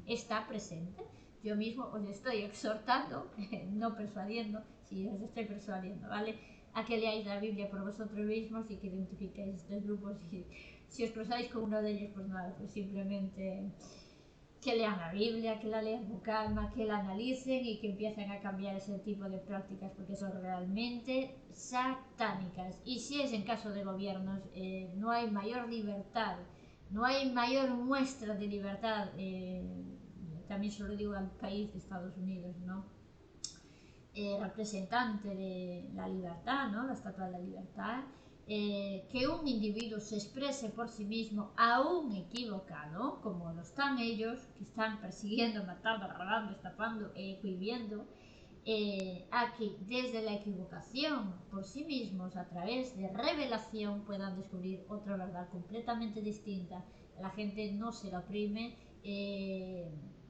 está presente. Yo mismo os estoy exhortando, no persuadiendo, si os estoy persuadiendo, ¿vale? A que leáis la Biblia por vosotros mismos y que identifiquéis estos grupos. Y si os cruzáis con uno de ellos, pues nada, pues simplemente que lean la Biblia, que la lean con calma, que la analicen y que empiecen a cambiar ese tipo de prácticas, porque son realmente satánicas. Y si es en caso de gobiernos, no hay mayor libertad, no hay mayor muestra de libertad. También se lo digo al país de Estados Unidos, ¿no? Representante de la libertad, ¿no? La Estatua de la Libertad, que un individuo se exprese por sí mismo aún equivocado, como lo están ellos, que están persiguiendo, matando, robando, estafando e cohibiendo, a que desde la equivocación por sí mismos, a través de revelación, puedan descubrir otra verdad completamente distinta. La gente no se la oprime.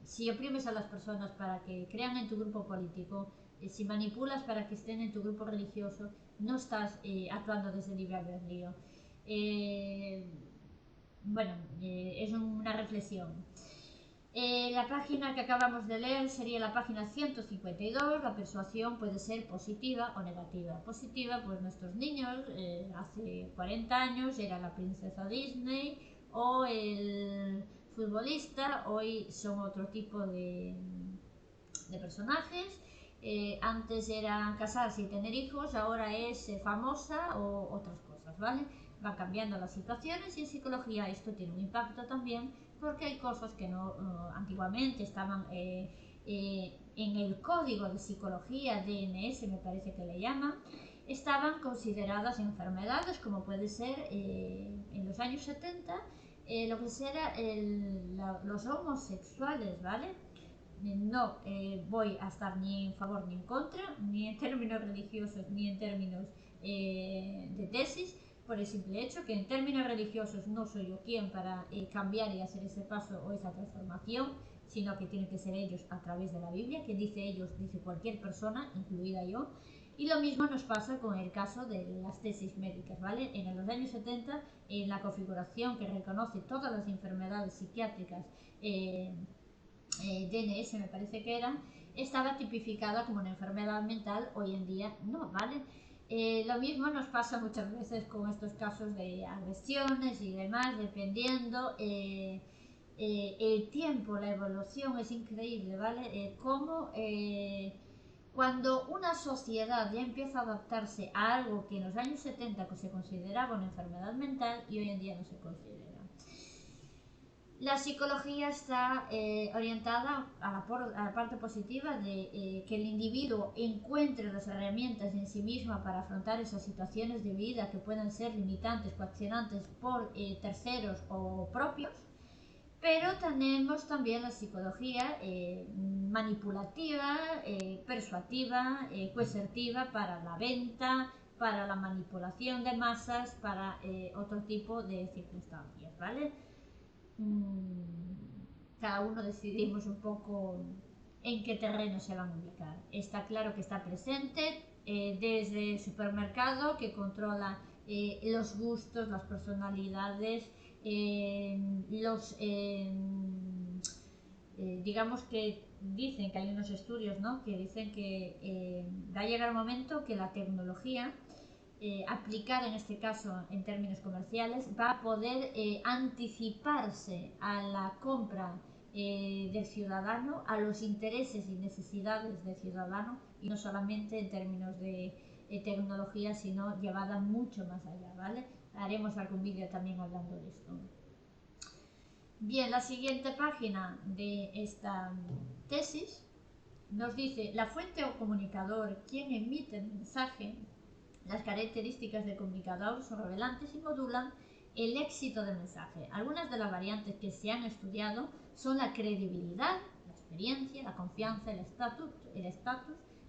Si oprimes a las personas para que crean en tu grupo político, si manipulas para que estén en tu grupo religioso, no estás actuando desde libre albedrío. Bueno, es una reflexión. La página que acabamos de leer sería la página 152. La persuasión puede ser positiva o negativa. Positiva, pues nuestros niños hace 40 años era la princesa Disney o el futbolista, hoy son otro tipo de personajes. Antes era casarse y tener hijos, ahora es famosa o otras cosas, ¿vale? Van cambiando las situaciones y en psicología esto tiene un impacto también, porque hay cosas que no antiguamente estaban en el código de psicología, DNS me parece que le llaman, estaban consideradas enfermedades, como puede ser en los años 70 lo que será los homosexuales, ¿vale? No voy a estar ni en favor ni en contra, ni en términos religiosos ni en términos de tesis, por el simple hecho que en términos religiosos no soy yo quien para cambiar y hacer ese paso o esa transformación, sino que tienen que ser ellos a través de la Biblia, que dice ellos, dice cualquier persona, incluida yo. Y lo mismo nos pasa con el caso de las tesis médicas, ¿vale? En los años 70, en la configuración que reconoce todas las enfermedades psiquiátricas, DNS me parece que era, estaba tipificada como una enfermedad mental, hoy en día no, ¿vale? Lo mismo nos pasa muchas veces con estos casos de agresiones y demás, dependiendo el tiempo, la evolución es increíble, ¿vale? Cómo cuando una sociedad ya empieza a adaptarse a algo que en los años 70 se consideraba una enfermedad mental y hoy en día no se considera. La psicología está orientada a la parte positiva de que el individuo encuentre las herramientas en sí misma para afrontar esas situaciones de vida que puedan ser limitantes, coaccionantes por terceros o propios. Pero tenemos también la psicología manipulativa, persuasiva, coercitiva para la venta, para la manipulación de masas, para otro tipo de circunstancias, ¿vale? Cada uno decidimos un poco en qué terreno se van a ubicar. Está claro que está presente desde el supermercado, que controla los gustos, las personalidades, digamos que dicen que hay unos estudios, ¿no?, que dicen que va a llegar el momento que la tecnología aplicada en este caso en términos comerciales va a poder anticiparse a la compra del ciudadano, a los intereses y necesidades del ciudadano, y no solamente en términos de tecnología, sino llevada mucho más allá, ¿vale? Haremos algún vídeo también hablando de esto. Bien, la siguiente página de esta tesis nos dice: la fuente o comunicador, quien emite el mensaje. Las características del comunicador son revelantes y modulan el éxito del mensaje. Algunas de las variantes que se han estudiado son la credibilidad, la experiencia, la confianza, el estatus,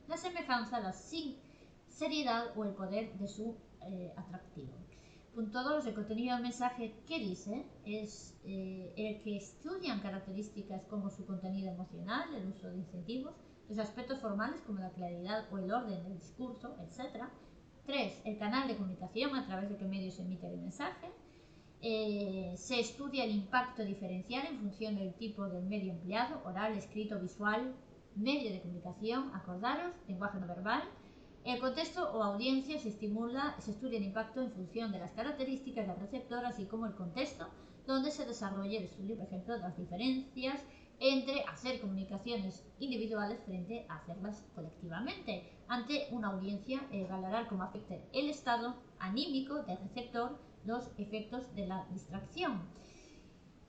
la semejanza, la sinceridad o el poder de su atractivo. Punto 2. El contenido del mensaje, ¿qué dice? Es el que estudian características como su contenido emocional, el uso de incentivos, los aspectos formales como la claridad o el orden del discurso, etc. 3. El canal de comunicación a través de qué medios se emite el mensaje. Se estudia el impacto diferencial en función del tipo del medio empleado, oral, escrito, visual, medio de comunicación, acordaros, lenguaje no verbal. El contexto o audiencia se estudia el impacto en función de las características del receptor, así como el contexto donde se desarrolla el estudio, por ejemplo, las diferencias entre hacer comunicaciones individuales frente a hacerlas colectivamente ante una audiencia, valorar cómo afecta el estado anímico del receptor, los efectos de la distracción.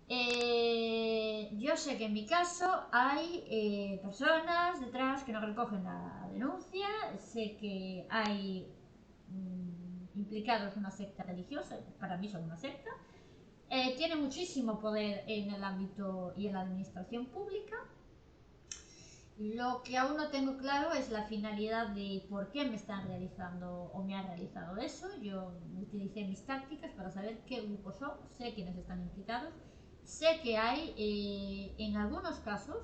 Yo sé que en mi caso hay personas detrás que no recogen la denuncia, sé que hay implicados en una secta religiosa, para mí son una secta. Tiene muchísimo poder en el ámbito y en la administración pública. Lo que aún no tengo claro es la finalidad de por qué me están realizando o me han realizado eso. Yo utilicé mis tácticas para saber qué grupos son, sé quiénes están implicados, sé que hay en algunos casos,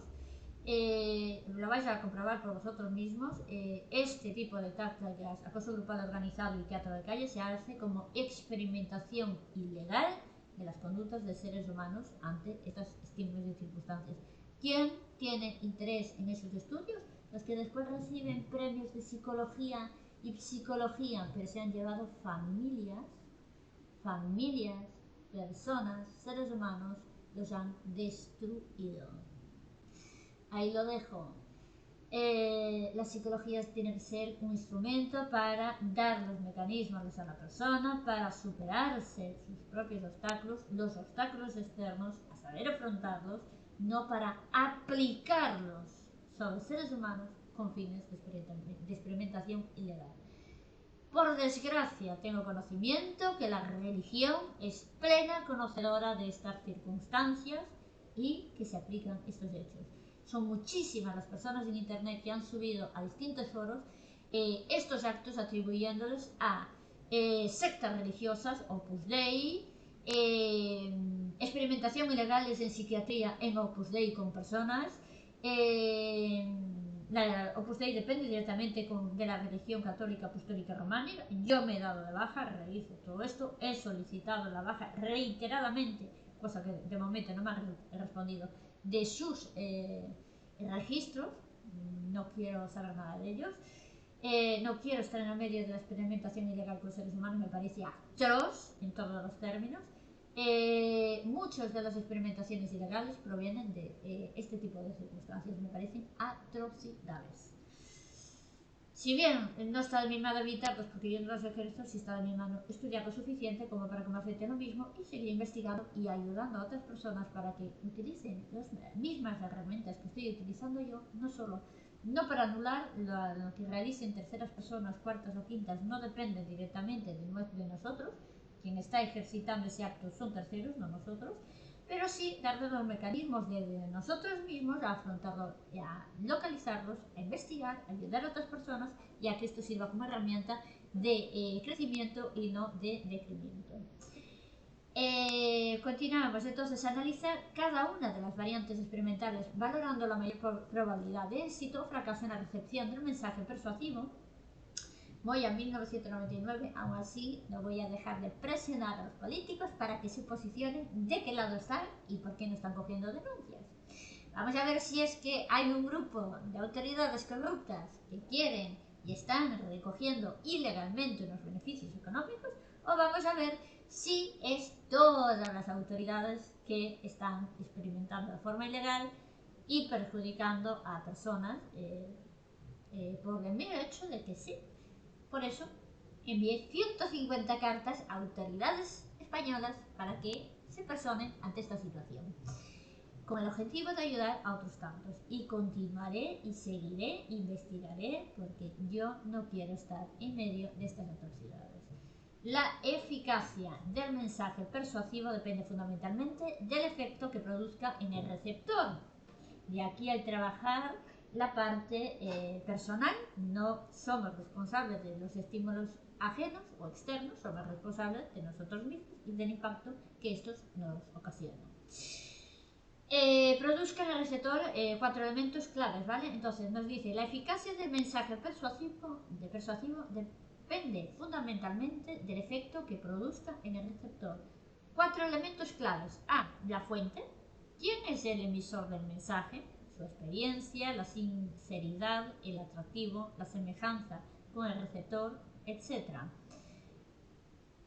lo vais a comprobar por vosotros mismos, este tipo de tácticas, acoso grupal organizado y teatro de calle, se hace como experimentación ilegal de las conductas de seres humanos ante estos estímulos y circunstancias. ¿Quién tiene interés en esos estudios? Los que después reciben premios de psicología y psicología, pero se han llevado familias, personas, seres humanos, los han destruido. Ahí lo dejo. La psicología tiene que ser un instrumento para dar los mecanismos a la persona para superarse sus propios obstáculos, los obstáculos externos, a saber afrontarlos, no para aplicarlos sobre seres humanos con fines de experimentación ilegal. Por desgracia, tengo conocimiento que la religión es plena conocedora de estas circunstancias y que se aplican estos hechos. Son muchísimas las personas en internet que han subido a distintos foros estos actos atribuyéndoles a sectas religiosas, Opus Dei, experimentación ilegales en psiquiatría en Opus Dei con personas. La Opus Dei depende directamente de la religión católica apostólica romana. Yo me he dado de baja, realizo todo esto, he solicitado la baja reiteradamente, cosa que de momento no me han respondido, de sus registros. No quiero saber nada de ellos. No quiero estar en el medio de la experimentación ilegal con seres humanos, me parece atroz en todos los términos. Muchas de las experimentaciones ilegales provienen de este tipo de circunstancias, me parecen atrocidades. Si bien no está de mi mano evitarlos porque yo no los ejerzo, sí está de mi mano estudiar lo suficiente como para que me afecte lo mismo y seguir investigando y ayudando a otras personas para que utilicen las mismas herramientas que estoy utilizando yo, no para anular lo que realicen terceras personas, cuartas o quintas, no depende directamente de nosotros. Quien está ejercitando ese acto son terceros, no nosotros, pero sí darle los mecanismos de nosotros mismos a afrontarlo, a localizarlos, a investigar, a ayudar a otras personas y a que esto sirva como herramienta de crecimiento y no de decrecimiento. Continuamos entonces a analizar cada una de las variantes experimentales, valorando la mayor probabilidad de éxito o fracaso en la recepción del mensaje persuasivo. Voy a 1999, aún así no voy a dejar de presionar a los políticos para que se posicionen de qué lado están y por qué no están cogiendo denuncias. Vamos a ver si es que hay un grupo de autoridades corruptas que quieren y están recogiendo ilegalmente unos beneficios económicos, o vamos a ver si es todas las autoridades que están experimentando de forma ilegal y perjudicando a personas por el mero hecho de que sí. Por eso envié 150 cartas a autoridades españolas para que se personen ante esta situación, con el objetivo de ayudar a otros tantos. Y continuaré y seguiré, investigaré, porque yo no quiero estar en medio de estas atrocidades. La eficacia del mensaje persuasivo depende fundamentalmente del efecto que produzca en el receptor. De aquí al trabajar la parte personal, no somos responsables de los estímulos ajenos o externos, somos responsables de nosotros mismos y del impacto que estos nos ocasionan. Produzca en el receptor 4 elementos claves, ¿vale? Entonces nos dice, la eficacia del mensaje persuasivo depende fundamentalmente del efecto que produzca en el receptor. 4 elementos claves. A, la fuente. ¿Quién es el emisor del mensaje? Su experiencia, la sinceridad, el atractivo, la semejanza con el receptor, etc.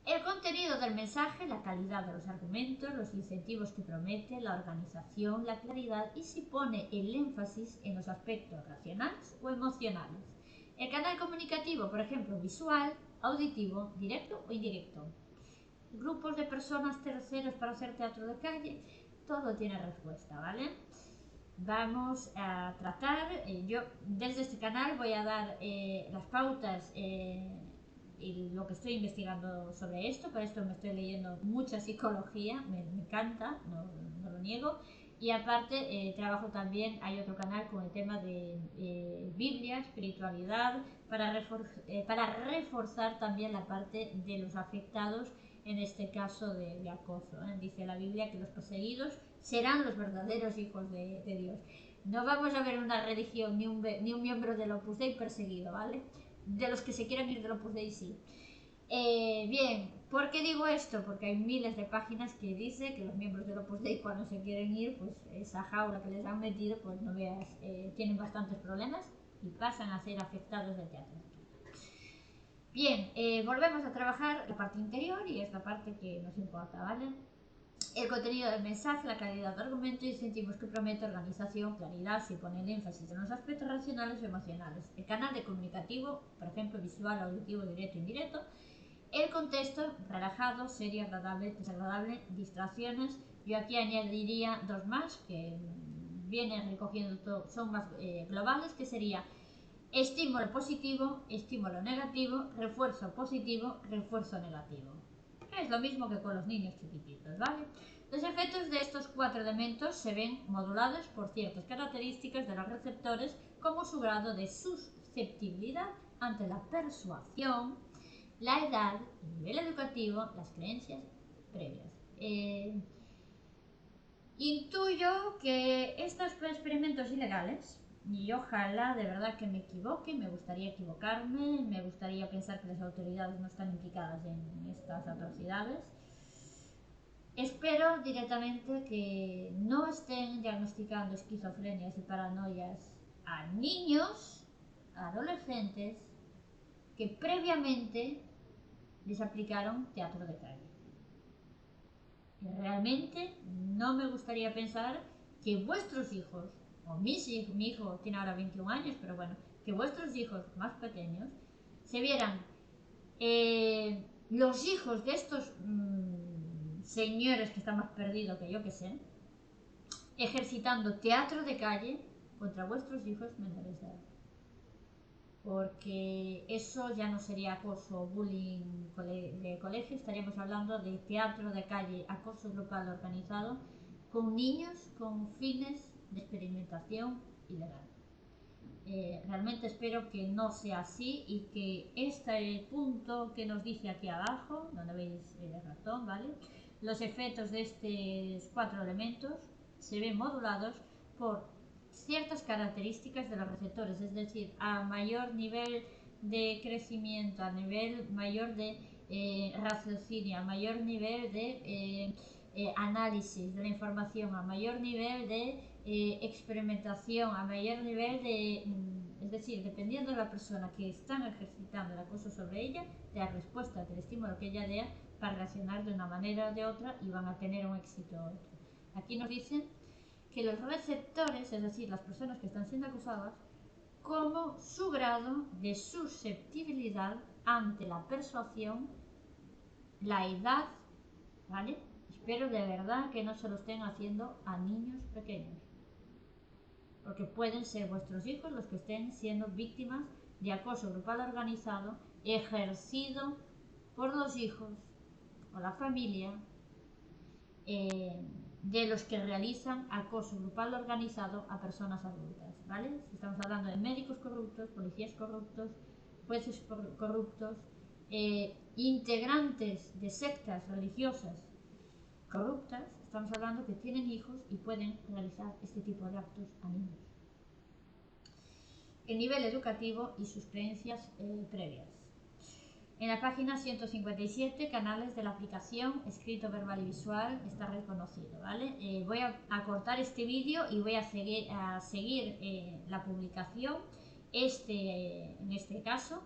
El contenido del mensaje, la calidad de los argumentos, los incentivos que promete, la organización, la claridad y si pone el énfasis en los aspectos racionales o emocionales. El canal comunicativo, por ejemplo, visual, auditivo, directo o indirecto. Grupos de personas terceros para hacer teatro de calle, todo tiene respuesta, ¿vale? Vamos a tratar, yo desde este canal voy a dar las pautas y lo que estoy investigando sobre esto. Por esto me estoy leyendo mucha psicología, me encanta, no lo niego. Y aparte trabajo también, hay otro canal con el tema de Biblia, espiritualidad, para reforzar también la parte de los afectados en este caso de acoso. Dice la Biblia que los perseguidos serán los verdaderos hijos de Dios. No vamos a ver una religión ni un miembro del Opus Dei perseguido, ¿vale? De los que se quieran ir del Opus Dei, sí. Bien, ¿por qué digo esto? Porque hay miles de páginas que dice que los miembros del Opus Dei cuando se quieren ir, pues esa jaula que les han metido, pues no veas, tienen bastantes problemas y pasan a ser afectados de teatro. Bien, volvemos a trabajar la parte interior y es la parte que nos importa, ¿vale? El contenido del mensaje, la calidad del argumento y incentivos que promete, organización, claridad, si pone el énfasis en los aspectos racionales o emocionales. El canal de comunicativo, por ejemplo, visual, auditivo, directo, indirecto. El contexto, relajado, serio, agradable, desagradable, distracciones. Yo aquí añadiría 2 más que vienen recogiendo todo, son más globales, que sería estímulo positivo, estímulo negativo, refuerzo positivo, refuerzo negativo. Es lo mismo que con los niños chiquititos, ¿vale? Los efectos de estos 4 elementos se ven modulados por ciertas características de los receptores, como su grado de susceptibilidad ante la persuasión, la edad, el nivel educativo, las creencias previas. Intuyo que estos experimentos ilegales, y ojalá de verdad que me equivoque, me gustaría equivocarme, me gustaría pensar que las autoridades no están implicadas en estas atrocidades. Espero directamente que no estén diagnosticando esquizofrenias y paranoias a niños, a adolescentes, que previamente les aplicaron teatro de calle. Realmente no me gustaría pensar que vuestros hijos, o mi hijo tiene ahora 21 años, pero bueno, que vuestros hijos más pequeños se vieran los hijos de estos señores que están más perdidos que yo que sé, ejercitando teatro de calle contra vuestros hijos menores de edad. Porque eso ya no sería acoso, bullying de colegio, estaríamos hablando de teatro de calle, acoso grupal organizado con niños con fines de experimentación ilegal. Realmente espero que no sea así y que este punto que nos dice aquí abajo, donde veis el ratón, ¿vale? Los efectos de estos 4 elementos se ven modulados por ciertas características de los receptores, es decir, a mayor nivel de crecimiento, a nivel mayor de raciocinio, a mayor nivel de análisis de la información, a mayor nivel de experimentación, a mayor nivel de, es decir, dependiendo de la persona que están ejercitando el acoso sobre ella, de la respuesta del estímulo que ella dé, para reaccionar de una manera o de otra y van a tener un éxito u otro. Aquí nos dicen que los receptores, es decir, las personas que están siendo acosadas, como su grado de susceptibilidad ante la persuasión, la edad, ¿vale? Espero de verdad que no se lo estén haciendo a niños pequeños, porque pueden ser vuestros hijos los que estén siendo víctimas de acoso grupal organizado ejercido por los hijos o la familia de los que realizan acoso grupal organizado a personas adultas, ¿vale? Si estamos hablando de médicos corruptos, policías corruptos, jueces corruptos, integrantes de sectas religiosas corruptas, estamos hablando que tienen hijos y pueden realizar este tipo de actos a niños. El nivel educativo y sus creencias previas. En la página 157, canales de la aplicación, escrito, verbal y visual, está reconocido, ¿vale? Voy a cortar este vídeo y voy a seguir la publicación, en este caso,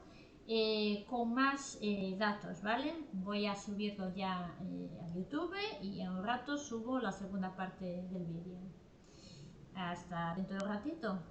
con más datos, ¿vale? Voy a subirlo ya a YouTube y en un rato subo la segunda parte del vídeo. Hasta dentro de un ratito.